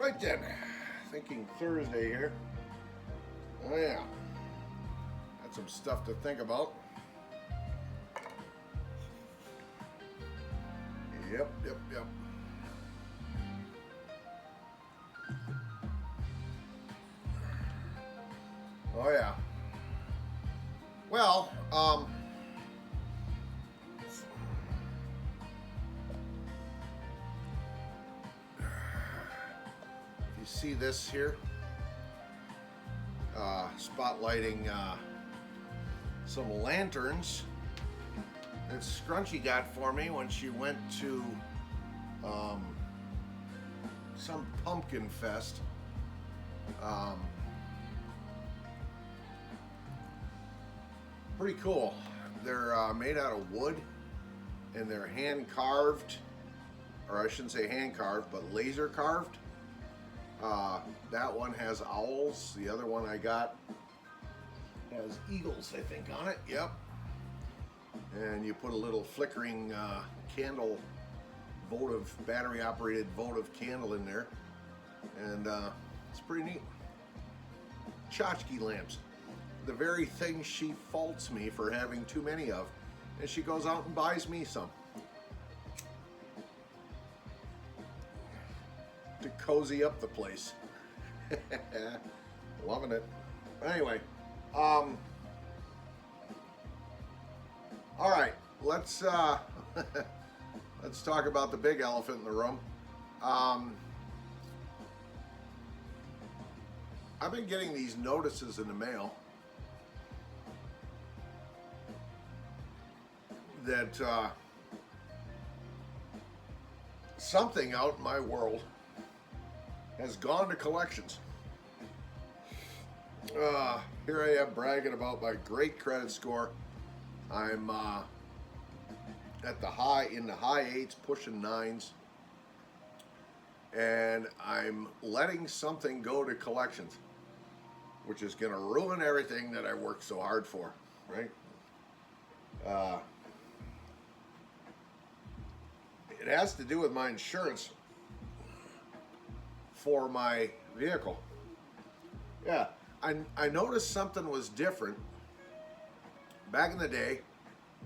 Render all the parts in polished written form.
Right then, Thinking Thursday here. Oh yeah, got some stuff to think about. Yep. Oh yeah. Well, you see this here, spotlighting some lanterns that Scrunchy got for me when she went to some pumpkin fest. Pretty cool. They're made out of wood and they're hand carved, or I shouldn't say hand carved, but laser carved. That one has owls. The other one I got has eagles, I think, on it. Yep. And you put a little flickering candle, battery operated votive candle in there. And it's pretty neat. Tchotchke lamps. The very thing she faults me for having too many of. And she goes out and buys me some. To cozy up the place. Loving it. Anyway, all right, let's let's talk about the big elephant in the room. I've been getting these notices in the mail that something out in my world has gone to collections. Here I am bragging about my great credit score. I'm in the high 8s, pushing 9s, and I'm letting something go to collections, which is going to ruin everything that I worked so hard for, right? It has to do with my insurance for my vehicle. Yeah, I noticed something was different. Back in the day,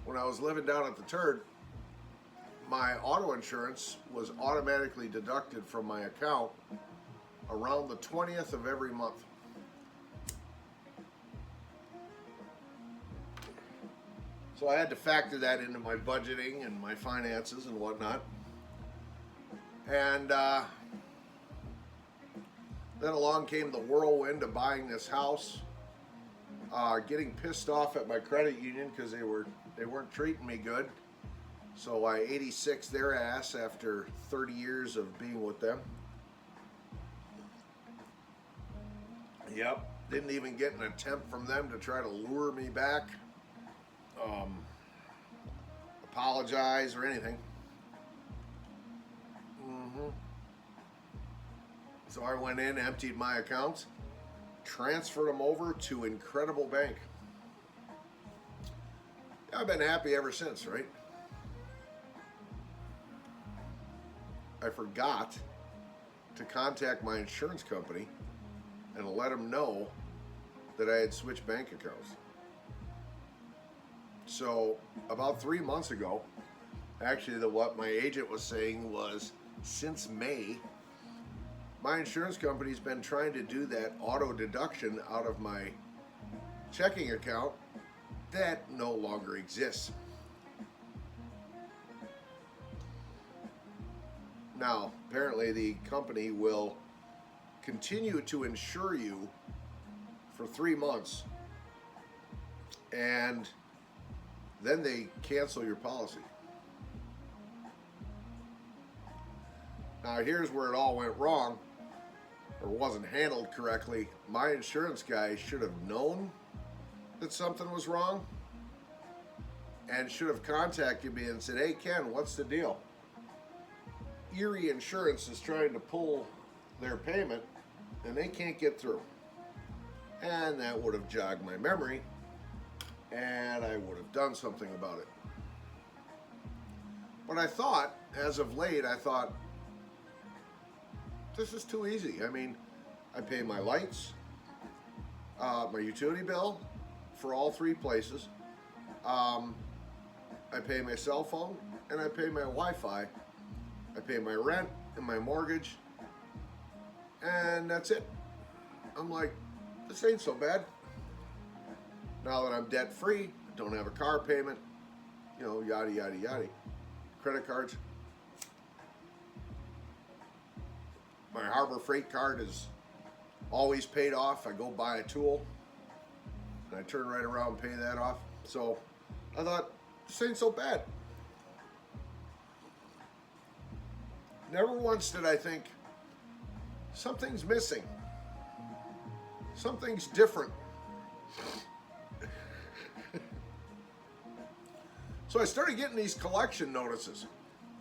when I was living down at the Turd, my auto insurance was automatically deducted from my account around the 20th of every month. So I had to factor that into my budgeting and my finances and whatnot. And then along came the whirlwind of buying this house, getting pissed off at my credit union because they weren't treating me good. So I 86 their ass after 30 years of being with them. Yep, didn't even get an attempt from them to try to lure me back, apologize or anything. So I went in, emptied my accounts, transferred them over to Incredible Bank. I've been happy ever since, right? I forgot to contact my insurance company and let them know that I had switched bank accounts. So about 3 months ago, actually what my agent was saying was since May, my insurance company's been trying to do that auto deduction out of my checking account that no longer exists. Now, apparently the company will continue to insure you for 3 months and then they cancel your policy. Now, here's where it all went wrong or wasn't handled correctly. My insurance guy should have known that something was wrong and should have contacted me and said, hey Ken, what's the deal? Erie Insurance is trying to pull their payment and they can't get through. And that would have jogged my memory and I would have done something about it. But I thought, as of late, this is too easy. I mean, I pay my lights, my utility bill for all three places. I pay my cell phone and I pay my Wi-Fi. I pay my rent and my mortgage, and that's it. I'm like, this ain't so bad. Now that I'm debt free, don't have a car payment, you know, yada yada yada. Credit cards. My Harbor Freight card is always paid off. I go buy a tool and I turn right around and pay that off. So I thought, this ain't so bad. Never once did I think, something's missing. Something's different. So I started getting these collection notices.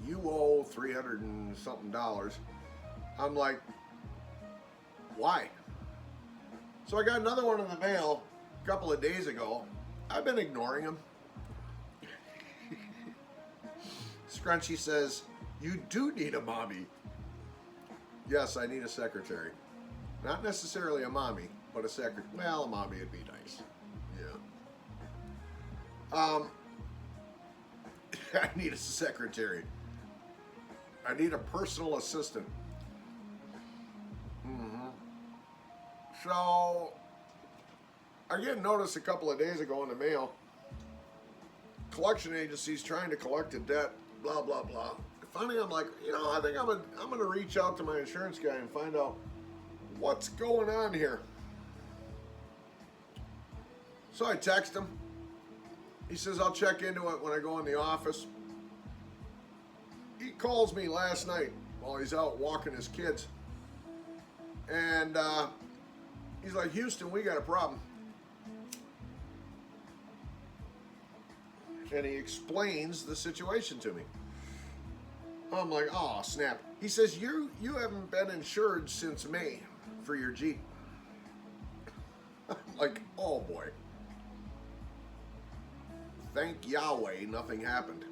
You owe $300 and something. I'm like, why? So I got another one in the mail a couple of days ago. I've been ignoring them. Scrunchy says, you do need a mommy. Yes, I need a secretary. Not necessarily a mommy, but a secretary. Well, a mommy would be nice. Yeah. I need a secretary. I need a personal assistant. So, I get notice a couple of days ago in the mail, collection agencies trying to collect a debt, blah, blah, blah. Finally, I'm like, you know, I think I'm going to reach out to my insurance guy and find out what's going on here. So I text him. He says, I'll check into it when I go in the office. He calls me last night while he's out walking his kids. And he's like, Houston, we got a problem. And he explains the situation to me. I'm like, oh, snap. He says, you haven't been insured since May for your Jeep. I'm like, oh boy. Thank Yahweh, nothing happened.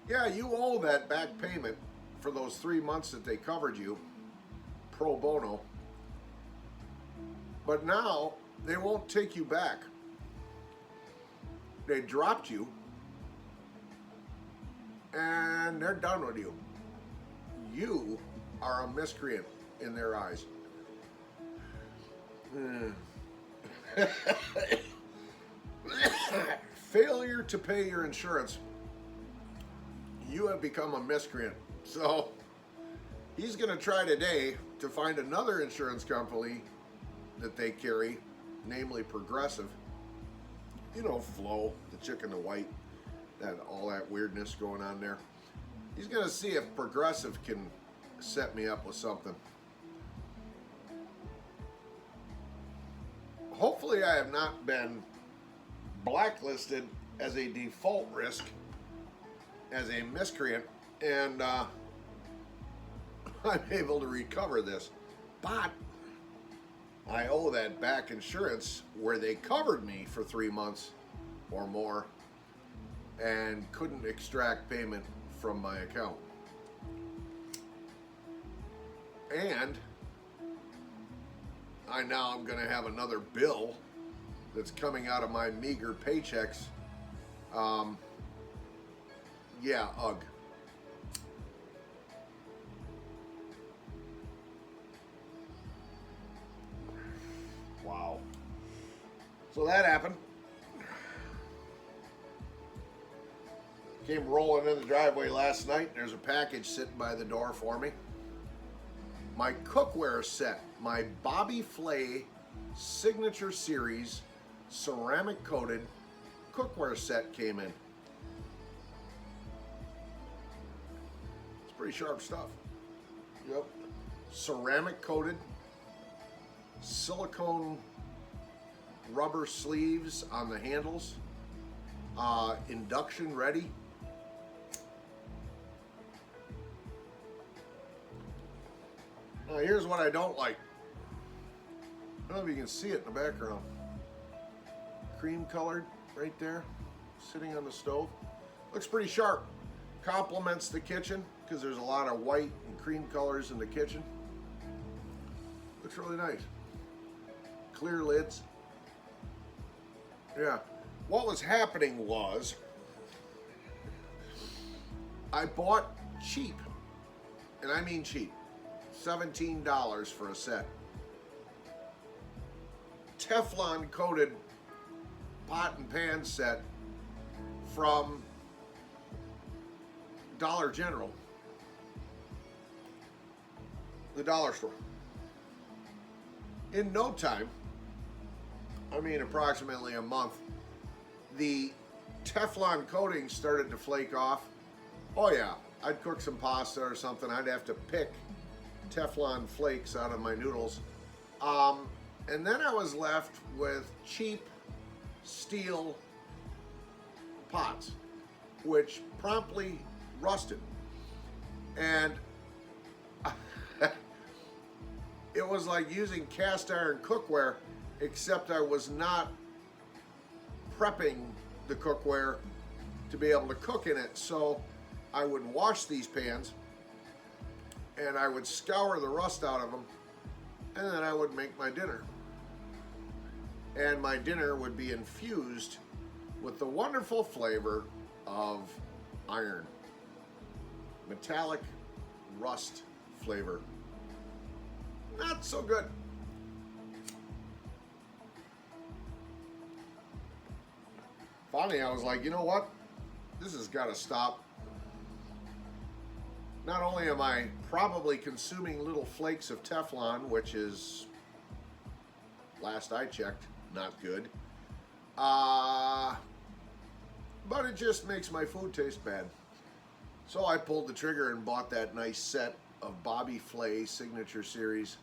Yeah, you owe that back payment for those 3 months that they covered you, pro bono. But now, they won't take you back. They dropped you, and they're done with you. You are a miscreant in their eyes. Failure to pay your insurance. You have become a miscreant. So he's going to try today to find another insurance company that they carry, namely Progressive. You know, Flo, the chick in the white, all that weirdness going on there. He's going to see if Progressive can set me up with something. Hopefully I have not been blacklisted as a default risk, as a miscreant, and I'm able to recover this. But I owe that back insurance where they covered me for 3 months or more and couldn't extract payment from my account. And I'm going to have another bill that's coming out of my meager paychecks. Yeah, ugh. Wow. So that happened. Came rolling in the driveway last night. There's a package sitting by the door for me. My cookware set, my Bobby Flay Signature Series ceramic coated cookware set came in. It's pretty sharp stuff. Yep. Ceramic coated, silicone rubber sleeves on the handles, induction ready. Now here's what I don't like. I don't know if you can see it in the background. Cream colored right there, sitting on the stove. Looks pretty sharp. Complements the kitchen. because there's a lot of white and cream colors in the kitchen. Looks really nice. Clear lids. Yeah. What was happening was I bought cheap, and I mean cheap, $17 for a set, Teflon coated pot and pan set from Dollar General, the dollar store. In no time, I mean approximately a month, the Teflon coating started to flake off. Oh yeah, I'd cook some pasta or something, I'd have to pick Teflon flakes out of my noodles. And then I was left with cheap steel pots, which promptly rusted. And it was like using cast iron cookware, except I was not prepping the cookware to be able to cook in it. So I would wash these pans and I would scour the rust out of them, and then I would make my dinner. And my dinner would be infused with the wonderful flavor of iron. Metallic rust flavor. Not so good. Finally, I was like, you know what? This has got to stop. Not only am I probably consuming little flakes of Teflon, which is, last I checked, not good, but it just makes my food taste bad. So I pulled the trigger and bought that nice set of Bobby Flay Signature Series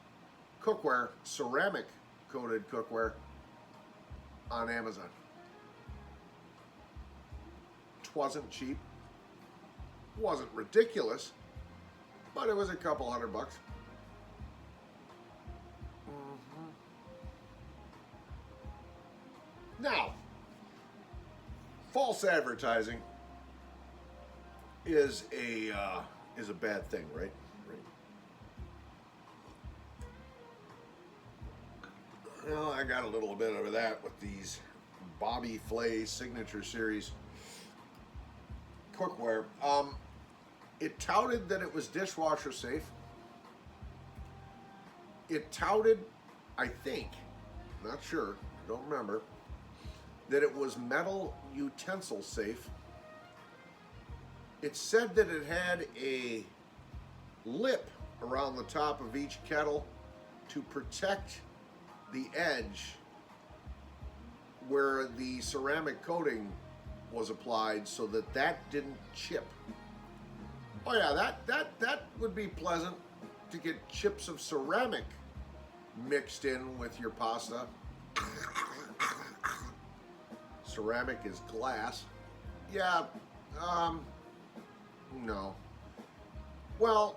cookware, ceramic coated cookware, on Amazon. Wasn't cheap, wasn't ridiculous, but it was a couple $100. Now, false advertising is a bad thing, right? Well, I got a little bit of that with these Bobby Flay Signature Series cookware. It touted that it was dishwasher safe. It touted, I think, not sure, don't remember, that it was metal utensil safe. It said that it had a lip around the top of each kettle to protect the edge where the ceramic coating was applied, so that that didn't chip. Oh yeah, that would be pleasant, to get chips of ceramic mixed in with your pasta. Ceramic is glass. Yeah, no. Well,